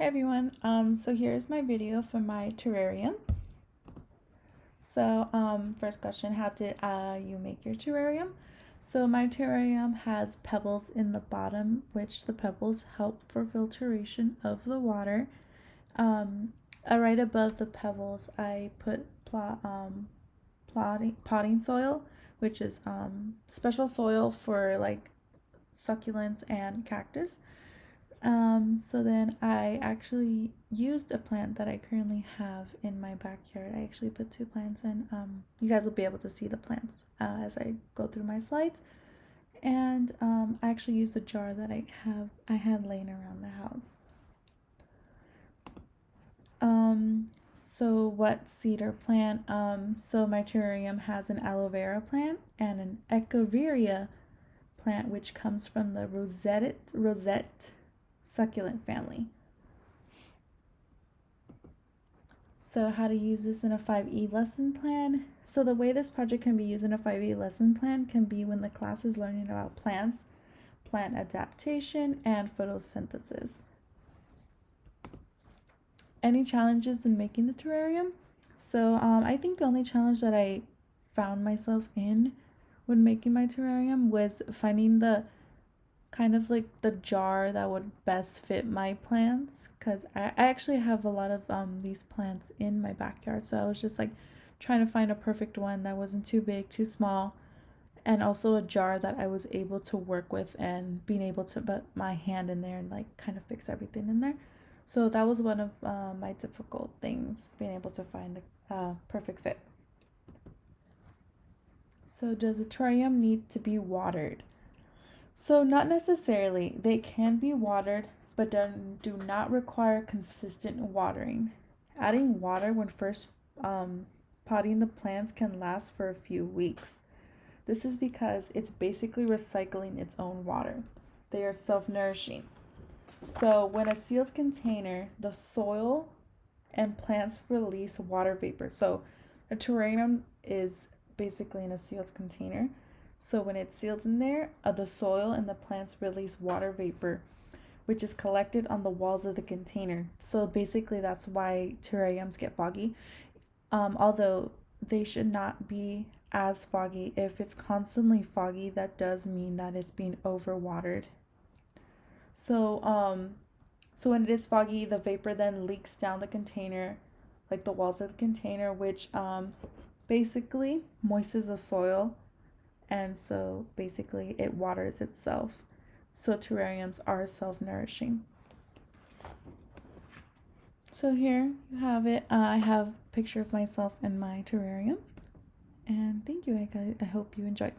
Hey everyone, so here's my video for my terrarium. So, first question, how did you make your terrarium? So my terrarium has pebbles in the bottom, which the pebbles help for filtration of the water. Right above the pebbles, I put potting soil, which is special soil for like succulents and cactus. So then I actually used a plant that I currently have in my backyard. I actually put two plants in. You guys will be able to see the plants as I go through my slides. And I actually used a jar that I had laying around the house. So what cedar plant? So my terrarium has an aloe vera plant and an echeveria plant, which comes from the rosette succulent family. So how to use this in a 5E lesson plan. So the way this project can be used in a 5E lesson plan can be when the class is learning about plants, plant adaptation, and photosynthesis. Any challenges in making the terrarium? So I think the only challenge that I found myself in when making my terrarium was finding the kind of like the jar that would best fit my plants, because I actually have a lot of these plants in my backyard, so I was just like trying to find a perfect one that wasn't too big, too small, and also a jar that I was able to work with and being able to put my hand in there and like kind of fix everything in there. So that was one of my difficult things, being able to find the perfect fit. So does a terrarium need to be watered? So not necessarily. They can be watered, but do not require consistent watering. Adding water when first potting the plants can last for a few weeks. This is because it's basically recycling its own water. They are self-nourishing. So when a sealed container, the soil and plants release water vapor. So a terrarium is basically in a sealed container. So when it's sealed in there, the soil and the plants release water vapor, which is collected on the walls of the container. So basically that's why terrariums get foggy. Although they should not be as foggy. If it's constantly foggy, that does mean that it's being overwatered. So when it is foggy, the vapor then leaks down the container, like the walls of the container, which basically moistens the soil, and so basically it waters itself. So terrariums are self-nourishing. So here you have it. I have a picture of myself in my terrarium. And thank you. I hope you enjoyed.